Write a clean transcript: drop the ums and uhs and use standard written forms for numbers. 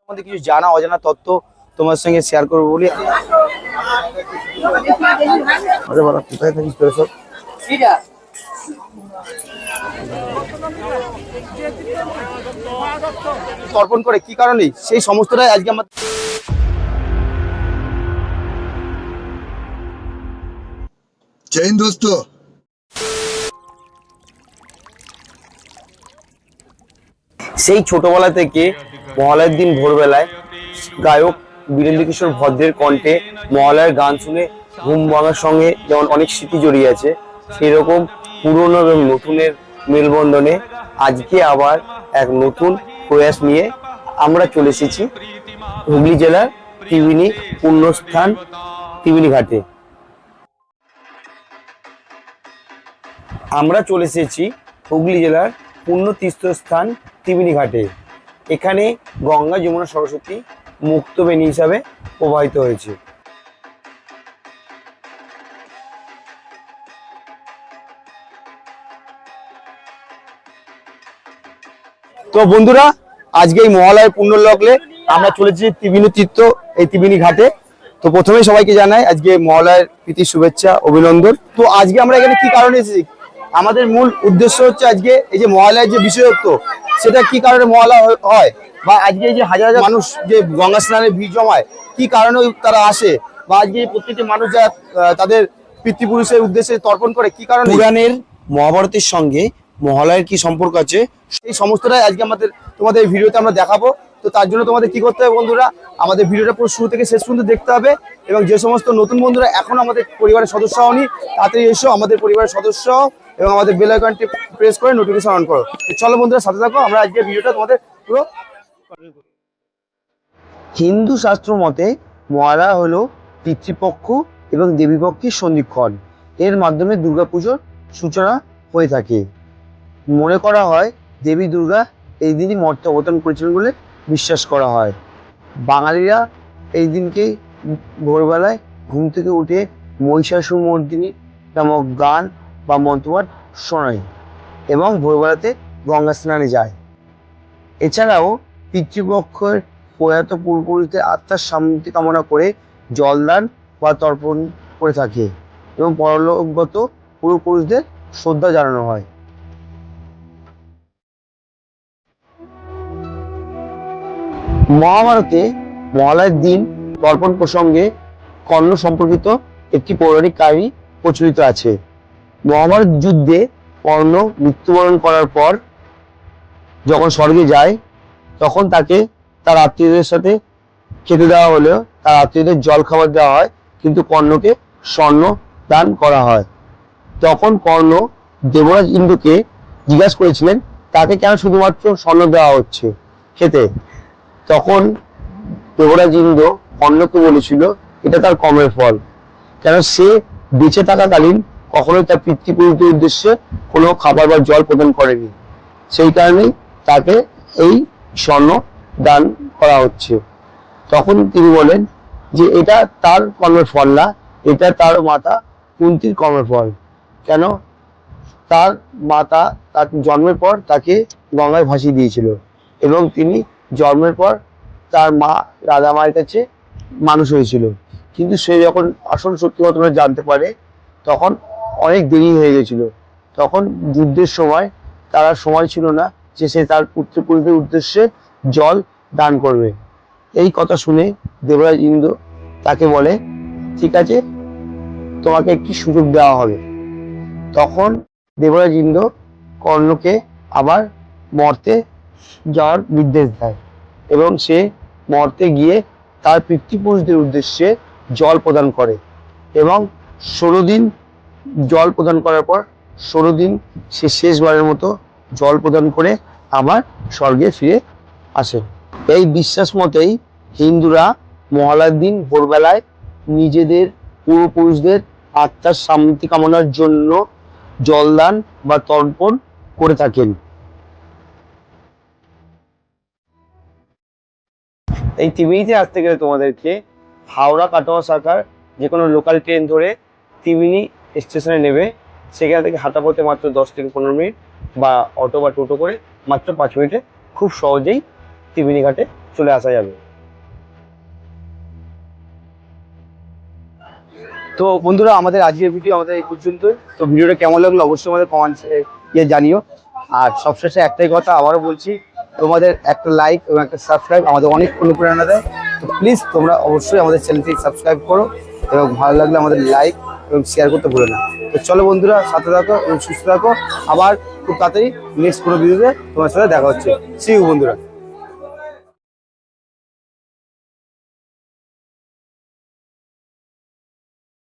আমাদের কিছু জানা অজানা তথ্য তোমার সঙ্গে শেয়ার করবো বলি। আরে বাবা, কোথায় থাকিস তোরা সব? তর্পণ করে কি কারণে সেই সমস্তটাই আজকে আমার জয় হিন্দ দোস্ত। সেই ছোটবেলা থেকে মহালয়ার দিন ভোরবেলায় গায়ক বীরেন্দ্র কিশোর ভদ্রের কণ্ঠে মহালয়ার গান শুনে ঘুম ভাঙার সঙ্গে যেমন অনেক স্মৃতি জড়িয়ে আছে, সেই রকম পুরনো এবং নতুনের মেলবন্ধনে আজকে আবার এক নতুন প্রয়াস নিয়ে আমরা চলে এসেছি হুগলি জেলার ত্রিবেণী পুণ্যস্থান ত্রিবেণী ঘাটে। আমরা চলে এসেছি হুগলি জেলার পুণ্য তীর্থস্থান ত্রিবেণী ঘাটে। এখানে গঙ্গা যমুনা সরস্বতী মুক্তবেণী হিসাবে প্রবাহিত হয়েছে। তো বন্ধুরা, আজকে এই মহালয়ার পুণ্য লগ্নে আমরা চলেছি ত্রিবেণী তীর্থ এই ত্রিবেণী ঘাটে। তো প্রথমেই সবাইকে জানাই আজকে মহালয়ার প্রীতি শুভেচ্ছা অভিনন্দন। তো আজকে আমরা এখানে কি কারণে এসেছি, আমাদের মূল উদ্দেশ্য হচ্ছে আজকে এই যে মহালয়ার যে বিষয়ত্ব, সেটা কি কারণে মহালয়া হয়, বা আজকে এই যে হাজার হাজার মানুষ যে গঙ্গা স্নানে ভিড় জমায় কি কারণে তারা আসে, বা আজকে প্রত্যেকটি মানুষ যারা তাদের পিতৃপুরুষের উদ্দেশ্যে তর্পণ করে কি কারণে, পুরাণের মহাভারতের সঙ্গে মহালয়ার কি সম্পর্ক আছে, এই সমস্তটাই আজকে তোমাদের এই ভিডিওতে আমরা দেখাবো। তো তার জন্য তোমাদের কি করতে হবে বন্ধুরা, আমাদের ভিডিওটা পুরো শুরু থেকে শেষ পর্যন্ত দেখতে হবে। এবং যে সমস্ত নতুন বন্ধুরা এখন আমাদের পরিবারের সদস্য হওনি, তাড়াতাড়ি এসো আমাদের পরিবারের সদস্য এবং আমাদের বেল আইকনটি প্রেস করে নোটিফিকেশন অন করো। চলো বন্ধুরা, সাথে থাকো, আমরা আজকে ভিডিওটা তোমাদের পুরো। হিন্দু শাস্ত্র মতে মহালয়া হলো পিতৃপক্ষ এবং দেবীপক্ষের সন্ধিক্ষণ। এর মাধ্যমে দুর্গাপুজোর সূচনা হয়ে থাকে। মনে করা হয় দেবী দুর্গা এই দিনই মর্তে অবতরণ করেছিলেন বলে বিশ্বাস করা হয়। বাঙালিরা এই দিনকে ভোরবেলায় ঘুম থেকে উঠে মহিষাসুরমর্দিনী নামক গান বা মন্ত্রপাঠ শোনায় এবং ভোরবেলাতে গঙ্গা স্নানে যায়। এছাড়াও পিতৃপক্ষের প্রয়াত পূর্বপুরুষদের আত্মার শান্তি কামনা করে জলদান বা তর্পণ করে থাকে এবং পরলোকগত পূর্বপুরুষদের শ্রদ্ধা জানানো হয়। মহাভারতে মহালয়ার দিন তর্পণ প্রসঙ্গে কর্ণ সম্পর্কিত একটি পৌরাণিক কাহিনী প্রচলিত আছে। মহাভারত যুদ্ধে কর্ণ মৃত্যুবরণ করার পর যখন স্বর্গে যায়, তখন তাকে তার আত্মীয়দের সাথে খেতে দেওয়া হলেও তার আত্মীয়দের জল খাবার দেওয়া হয়, কিন্তু কর্ণকে স্বর্ণ দান করা হয়। তখন কর্ণ দেবরাজ ইন্দ্রকে জিজ্ঞাসা করেছিলেন তাকে কেন শুধুমাত্র স্বর্ণ দেওয়া হচ্ছে খেতে। তখন দেবরাজ ইন্দ্র কর্ণকে বলেছিল এটা তার কর্মের ফল, কেন সে বেঁচে থাকাকালীন কখনোই তার পিতৃপুরুষদের উদ্দেশ্যে কোনো খাবার বা জল প্রদান করেনি, সেই কারণেই তাকে এই স্বর্ণ দান করা হচ্ছে। তখন তিনি বলেন যে এটা তার কর্মের ফল না, এটা তার মাতা কুন্তির কর্মের ফল। কেন? তার মাতা তার জন্মের পর তাকে গঙ্গায় ভাসিয়ে দিয়েছিল এবং তিনি জন্মের পর তার মা রাধা মায়ের কাছে মানুষ হয়েছিল, কিন্তু সে যখন আসল সত্যি ঘটনা জানতে পারে তখন অনেক দেরি হয়ে গেছিল। তখন যুদ্ধের সময় তার সময় ছিল না যে সে তার পুত্রপুরুষদের উদ্দেশ্যে জল দান করবে। এই কথা শুনে দেবরাজ ইন্দ্র তাকে বলে ঠিক আছে, তোমাকে একটি সুযোগ দেওয়া হবে। তখন দেবরাজ ইন্দ্র কর্ণকে আবার মর্তে যাওয়ার নির্দেশ দেয় এবং সে মর্তে গিয়ে তার পিতৃপুরুষদের উদ্দেশ্যে জল প্রদান করে এবং 16 দিন জল প্রদান করার পর 16 দিন সে শেষবারের মতো জল প্রদান করে আবার স্বর্গে ফিরে আসে। এই বিশ্বাস মতেই হিন্দুরা মহালয়ার দিন ভোরবেলায় নিজেদের পূর্বপুরুষদের আত্মার শান্তি কামনার জন্য জলদান বা তর্পণ করে থাকেন। এই ত্রিবেণীতে আসতে গেলে তোমাদেরকে হাওড়া কাটোয়া শাখার যে কোনো লোকাল ট্রেন ধরে ত্রিবেণী স্টেশনে নেবে। সেখান থেকে হাঁটা পথে মাত্র 10 থেকে 15 মিনিট, বা অটো বা টোটো করে মাত্র 5 মিনিটে খুব সহজেই ত্রিবেণী ঘাটে চলে আসা যাবে। তো বন্ধুরা, আমাদের আজকের ভিডিও আমাদের এই পর্যন্তই। তো ভিডিওটা কেমন লাগলো অবশ্যই আমাদের কমেন্টসে জানিও। আর সবশেষে একটাই কথা আবারও বলছি, তোমাদের একটা লাইক এবং একটা সাবস্ক্রাইব আমাদের অনেক অনুপ্রেরণা দেয়। তো প্লিজ তোমরা অবশ্যই আমাদের চ্যানেলটি সাবস্ক্রাইব করো এবং ভালো লাগলে আমাদের লাইক এবং শেয়ার করতে ভুলো না। তো চলো বন্ধুরা, সাথে থাকো এবং সুস্থ থাকো। আবার খুব তাড়াতাড়ি নেক্সট কোনো ভিডিওতে তোমার সাথে দেখা হচ্ছে। সি ইউ বন্ধুরা।